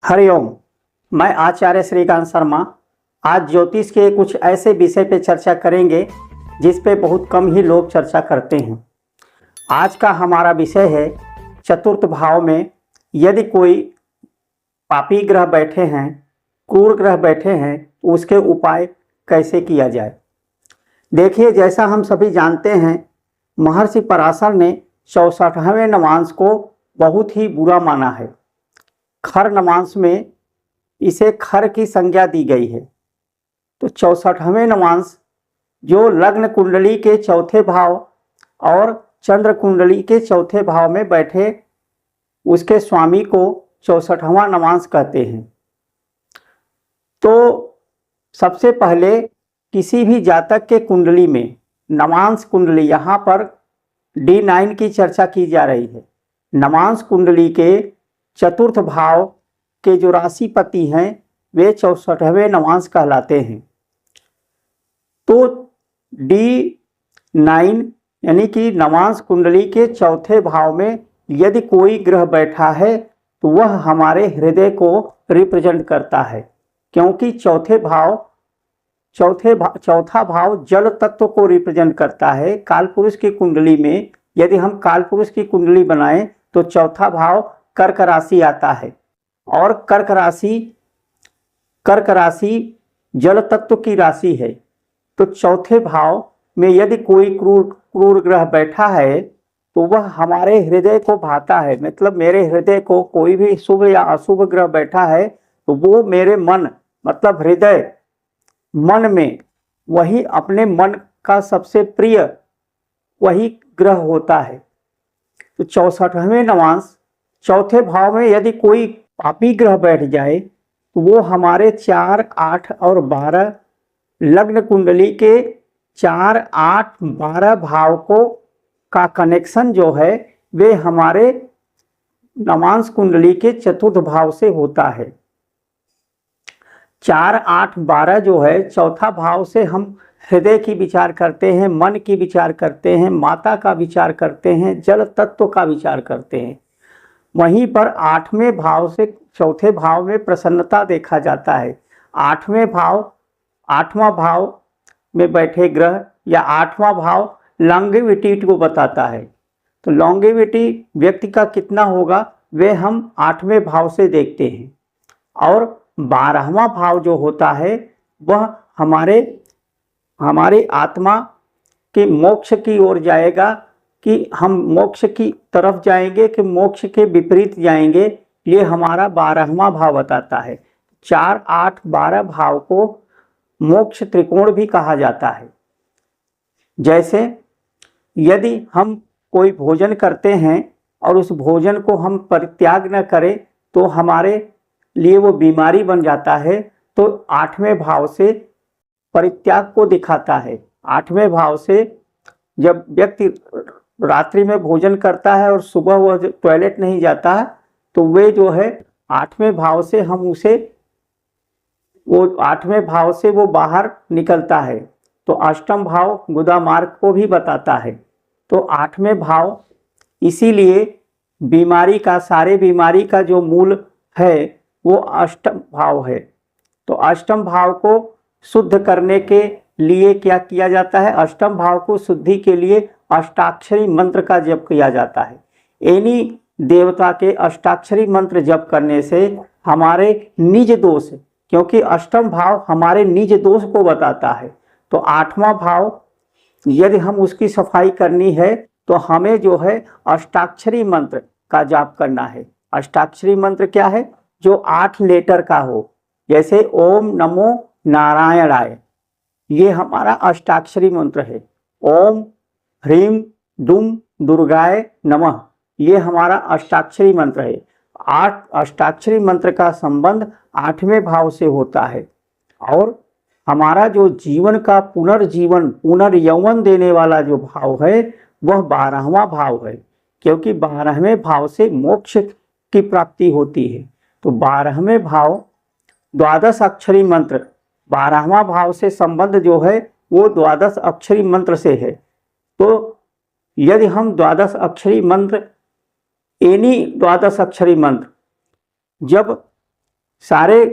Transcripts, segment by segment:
हरिओम। मैं आचार्य श्रीकांत शर्मा आज ज्योतिष के कुछ ऐसे विषय पे चर्चा करेंगे जिस पे बहुत कम ही लोग चर्चा करते हैं। आज का हमारा विषय है चतुर्थ भाव में यदि कोई पापी ग्रह बैठे हैं, क्रूर ग्रह बैठे हैं, तो उसके उपाय कैसे किया जाए। देखिए, जैसा हम सभी जानते हैं, महर्षि पराशर ने 64वें नवांश को बहुत ही बुरा माना है। खर नवांश में इसे खर की संज्ञा दी गई है। तो 64वें नवांश जो लग्न कुंडली के चौथे भाव और चंद्र कुंडली के चौथे भाव में बैठे उसके स्वामी को 64वां नवांश कहते हैं। तो सबसे पहले किसी भी जातक के कुंडली में नवांश कुंडली, यहाँ पर D9 की चर्चा की जा रही है। नवांश कुंडली के चतुर्थ भाव के जो राशिपति हैं वे 64वें नवांश कहलाते हैं। तो D9 यानी कि नवांश कुंडली के चौथे भाव में यदि कोई ग्रह बैठा है तो वह हमारे हृदय को रिप्रेजेंट करता है, क्योंकि चौथा भाव जल तत्व को रिप्रेजेंट करता है। कालपुरुष की कुंडली में यदि हम कालपुरुष की कुंडली बनाएं तो चौथा भाव कर्क राशि आता है और कर्क राशि जल तत्व की राशि है। तो चौथे भाव में यदि कोई क्रूर ग्रह बैठा है तो वह हमारे हृदय को भाता है। मतलब मेरे हृदय को कोई भी शुभ या अशुभ ग्रह बैठा है तो वो मेरे मन, मतलब हृदय मन में वही अपने मन का सबसे प्रिय वही ग्रह होता है। तो 64वें नवांश चौथे भाव में यदि कोई पापी ग्रह बैठ जाए तो वो हमारे 4, 8 और 12 लग्न कुंडली के 4, 8, 12 भाव को का कनेक्शन जो है वे हमारे नवांश कुंडली के चतुर्थ भाव से होता है। 4, 8, 12 जो है चौथा भाव से हम हृदय की विचार करते हैं, मन की विचार करते हैं, माता का विचार करते हैं, जल तत्व का विचार करते हैं। वहीं पर 8वें भाव से चौथे भाव में प्रसन्नता देखा जाता है। 8वां भाव में बैठे ग्रह या 8वां भाव लॉन्गेविटी को बताता है। तो लॉन्गेविटी व्यक्ति का कितना होगा वे हम 8वें भाव से देखते हैं। और 12वां भाव जो होता है वह हमारे आत्मा के मोक्ष की ओर जाएगा, कि हम मोक्ष की तरफ जाएंगे कि मोक्ष के विपरीत जाएंगे, ये हमारा 12वां भाव बताता है। 4, 8, 12 भाव को मोक्ष त्रिकोण भी कहा जाता है। जैसे यदि हम कोई भोजन करते हैं और उस भोजन को हम परित्याग न करें तो हमारे लिए वो बीमारी बन जाता है। तो 8वें भाव से परित्याग को दिखाता है। 8वें भाव से जब व्यक्ति रात्रि में भोजन करता है और सुबह वह टॉयलेट नहीं जाता है तो वे जो है 8वें भाव से हम उसे वो 8वें भाव से वो बाहर निकलता है। तो अष्टम भाव गुदा मार्ग को भी बताता है। तो 8वें भाव इसीलिए सारे बीमारी का जो मूल है वो अष्टम भाव है। तो अष्टम भाव को शुद्ध करने के लिए क्या किया जाता है? अष्टम भाव को शुद्धि के लिए अष्टाक्षरी मंत्र का जप किया जाता है। इन्हीं देवता के अष्टाक्षरी मंत्र जप करने से हमारे निज दोष, क्योंकि अष्टम भाव हमारे निज दोष को बताता है, तो 8वां भाव यदि हम उसकी सफाई करनी है तो हमें जो है अष्टाक्षरी मंत्र का जाप करना है। अष्टाक्षरी मंत्र क्या है? जो 8 लेटर का हो, जैसे ओम नमो नारायणाय, ये हमारा अष्टाक्षरी मंत्र है। ओम ह्रीम दुम दुर्गाय नमः, ये हमारा अष्टाक्षरी मंत्र है। 8 अष्टाक्षरी मंत्र का संबंध 8वें भाव से होता है। और हमारा जो जीवन का पुनर्यौवन देने वाला जो भाव है वह 12वां भाव है, क्योंकि 12वें भाव से मोक्ष की प्राप्ति होती है। तो 12वें भाव 12 अक्षरी मंत्र, 12वां भाव से संबंध जो है वो 12 अक्षरी मंत्र से है। तो यदि हम 12 अक्षरी मंत्र, एनी 12 अक्षरी मंत्र जब सारे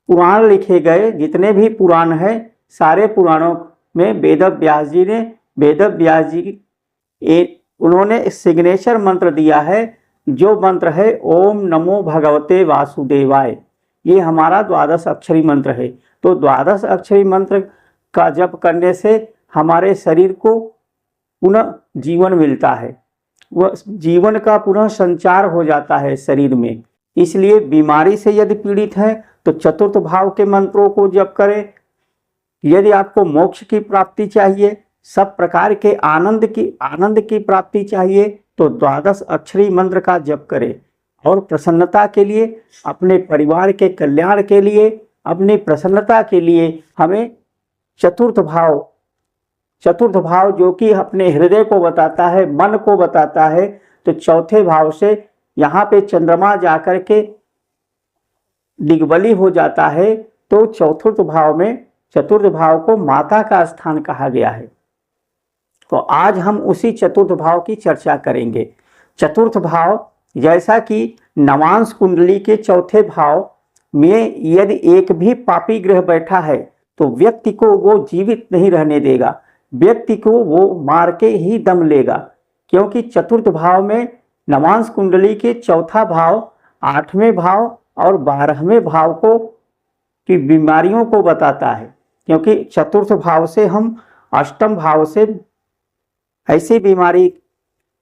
पुराण लिखे गए, जितने भी पुराण हैं, सारे पुराणों में वेद व्यास जी उन्होंने सिग्नेचर मंत्र दिया है, जो मंत्र है ओम नमो भगवते वासुदेवाय। ये हमारा द्वादश अक्षरी मंत्र है। तो द्वादश अक्षरी मंत्र का जप करने से हमारे शरीर को पुनः जीवन मिलता है, वह जीवन का पुनः संचार हो जाता है शरीर में। इसलिए बीमारी से यदि पीड़ित है तो चतुर्थ भाव के मंत्रों को जप करें। यदि आपको मोक्ष की प्राप्ति चाहिए, सब प्रकार के आनंद की प्राप्ति चाहिए, तो द्वादश अक्षरी मंत्र का जप करें। और प्रसन्नता के लिए, अपने परिवार के कल्याण के लिए, अपनी प्रसन्नता के लिए हमें चतुर्थ भाव जो कि अपने हृदय को बताता है, मन को बताता है, तो चौथे भाव से यहाँ पे चंद्रमा जाकर के दिग्बली हो जाता है। तो चतुर्थ भाव को माता का स्थान कहा गया है। तो आज हम उसी चतुर्थ भाव की चर्चा करेंगे। चतुर्थ भाव, जैसा कि नवांश कुंडली के चौथे भाव में यदि एक भी पापी ग्रह बैठा है तो व्यक्ति को वो जीवित नहीं रहने देगा, व्यक्ति को वो मार के ही दम लेगा। क्योंकि चतुर्थ भाव में नवांश कुंडली के चौथा भाव, 8वें भाव और 12वें भाव को की बीमारियों को बताता है। क्योंकि चतुर्थ भाव से हम अष्टम भाव से ऐसी बीमारी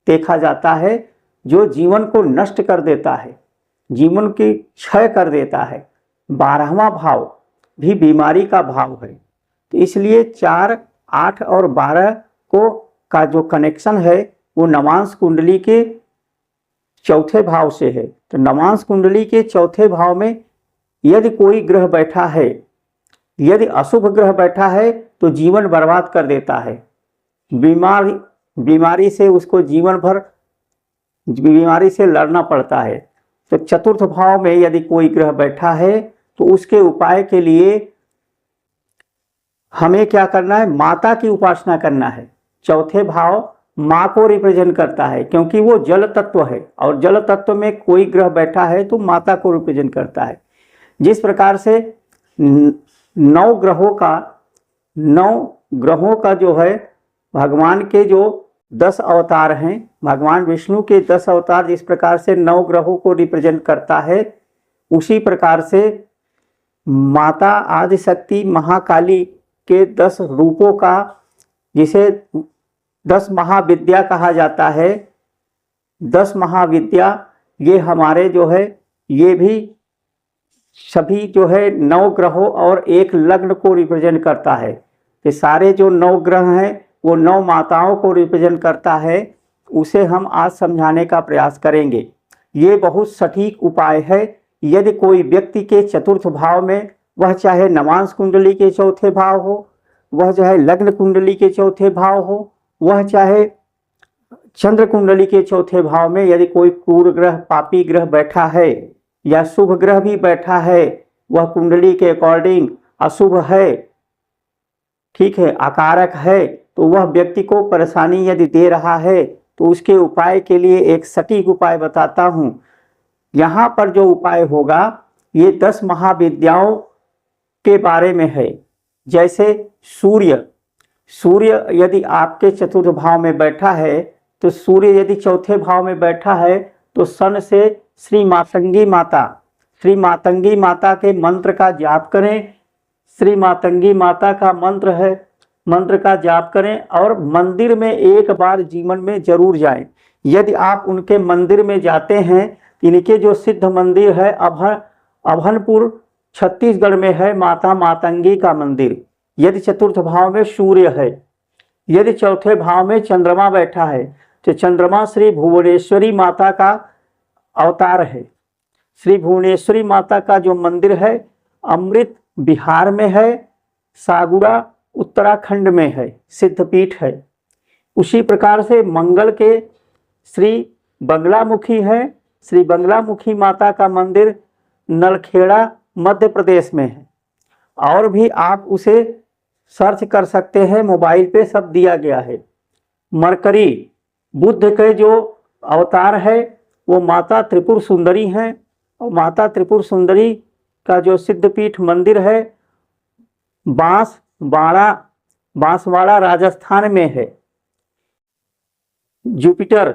देखा जाता है जो जीवन को नष्ट कर देता है, जीवन की क्षय कर देता है। 12वां भाव भी बीमारी का भाव है। तो इसलिए 4, 8 और 12 का जो कनेक्शन है वो नवांश कुंडली के चौथे भाव से है। तो नवांश कुंडली के चौथे भाव में यदि कोई ग्रह बैठा है, यदि अशुभ ग्रह बैठा है तो जीवन बर्बाद कर देता है। बीमारी से उसको जीवन भर बीमारी से लड़ना पड़ता है। तो चतुर्थ भाव में यदि कोई ग्रह बैठा है तो उसके उपाय के लिए हमें क्या करना है? माता की उपासना करना है। चौथे भाव माँ को रिप्रेजेंट करता है, क्योंकि वो जल तत्व है और जल तत्व में कोई ग्रह बैठा है तो माता को रिप्रेजेंट करता है। जिस प्रकार से 9 ग्रहों का जो है भगवान के जो 10 अवतार हैं, भगवान विष्णु के 10 अवतार जिस प्रकार से 9 ग्रहों को रिप्रेजेंट करता है, उसी प्रकार से माता आदिशक्ति महाकाली के 10 रूपों का, जिसे 10 महाविद्या कहा जाता है, 10 महाविद्या ये हमारे जो है, ये भी सभी जो है 9 ग्रहों और एक लग्न को रिप्रेजेंट करता है। ये सारे जो 9 ग्रह हैं वो 9 माताओं को रिप्रेजेंट करता है। उसे हम आज समझाने का प्रयास करेंगे। ये बहुत सटीक उपाय है। यदि कोई व्यक्ति के चतुर्थ भाव में, वह चाहे नवांश कुंडली के चौथे भाव हो, वह चाहे लग्न कुंडली के चौथे भाव हो, वह चाहे चंद्र कुंडली के चौथे भाव में यदि कोई क्रूर ग्रह, पापी ग्रह बैठा है या शुभ ग्रह भी बैठा है, वह कुंडली के अकॉर्डिंग अशुभ है, ठीक है, अकारक है, तो वह व्यक्ति को परेशानी यदि दे रहा है तो उसके उपाय के लिए एक सटीक उपाय बताता हूँ। यहाँ पर जो उपाय होगा ये 10 महाविद्याओं के बारे में है। जैसे सूर्य यदि आपके चतुर्थ भाव में बैठा है, तो सूर्य यदि चौथे भाव में बैठा है तो सन से श्री मातंगी माता के मंत्र का जाप करें। श्री मातंगी माता का मंत्र का जाप करें और मंदिर में एक बार जीवन में जरूर जाएं। यदि आप उनके मंदिर में जाते हैं, इनके जो सिद्ध मंदिर है अभनपुर छत्तीसगढ़ में है, माता मातंगी का मंदिर। यदि चतुर्थ भाव में सूर्य है, यदि चौथे भाव में चंद्रमा बैठा है, तो चंद्रमा श्री भुवनेश्वरी माता का अवतार है। श्री भुवनेश्वरी माता का जो मंदिर है अमृत बिहार में है, सागुड़ा उत्तराखंड में है, सिद्धपीठ है। उसी प्रकार से मंगल के श्री बंगलामुखी है, श्री बंगलामुखी माता का मंदिर नलखेड़ा मध्य प्रदेश में है। और भी आप उसे सर्च कर सकते हैं, मोबाइल पे सब दिया गया है। मरकरी बुद्ध के जो अवतार है वो माता त्रिपुर सुंदरी हैं, और माता त्रिपुर सुंदरी का जो सिद्धपीठ मंदिर है बांसवाड़ा राजस्थान में है। जुपिटर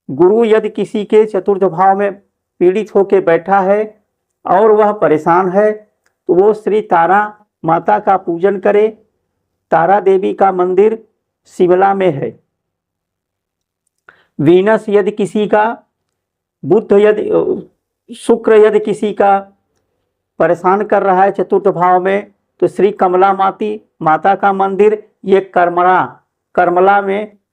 गुरु यदि किसी के चतुर्थ भाव में पीड़ित होकर बैठा है और वह परेशान है तो वो श्री तारा माता का पूजन करे। तारा देवी का मंदिर शिमला में है। वीनस यदि किसी का, बुध यदि, शुक्र यदि किसी का परेशान कर रहा है चतुर्थ भाव में तो श्री कमला माता का मंदिर ये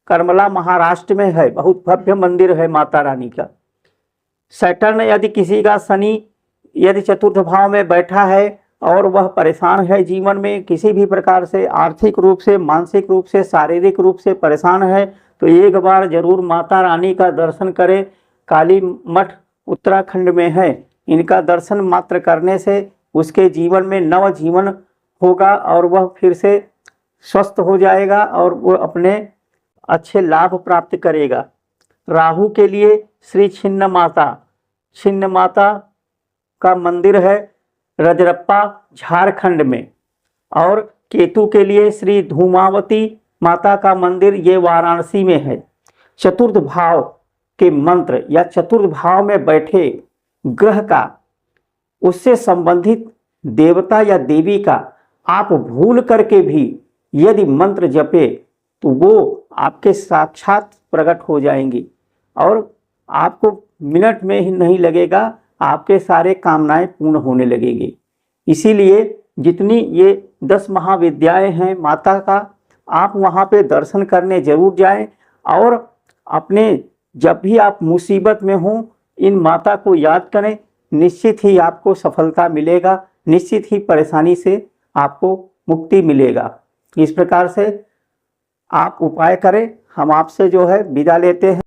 करमला महाराष्ट्र में है। बहुत भव्य मंदिर है माता रानी का। सैटर्न यदि किसी का, शनि यदि चतुर्थ भाव में बैठा है और वह परेशान है, जीवन में किसी भी प्रकार से आर्थिक रूप से, मानसिक रूप से, शारीरिक रूप से परेशान है तो एक बार जरूर माता रानी का दर्शन करें। काली मठ उत्तराखंड में है। इनका दर्शन मात्र करने से उसके जीवन में नव जीवन होगा और वह फिर से स्वस्थ हो जाएगा और वह अपने अच्छे लाभ प्राप्त करेगा। राहु के लिए श्री छिन्न माता का मंदिर है रजरप्पा झारखंड में। और केतु के लिए श्री धूमावती माता का मंदिर ये वाराणसी में है। चतुर्थ भाव के मंत्र या चतुर्थ भाव में बैठे ग्रह का, उससे संबंधित देवता या देवी का आप भूल करके भी यदि मंत्र जपे तो वो आपके साक्षात प्रकट हो जाएंगी और आपको मिनट में ही नहीं लगेगा, आपके सारे कामनाएं पूर्ण होने लगेगी। इसीलिए जितनी ये 10 महाविद्याएं हैं माता का, आप वहाँ पे दर्शन करने जरूर जाएं और अपने जब भी आप मुसीबत में हों इन माता को याद करें। निश्चित ही आपको सफलता मिलेगा, निश्चित ही परेशानी से आपको मुक्ति मिलेगा। इस प्रकार से आप उपाय करें। हम आपसे जो है विदा लेते हैं।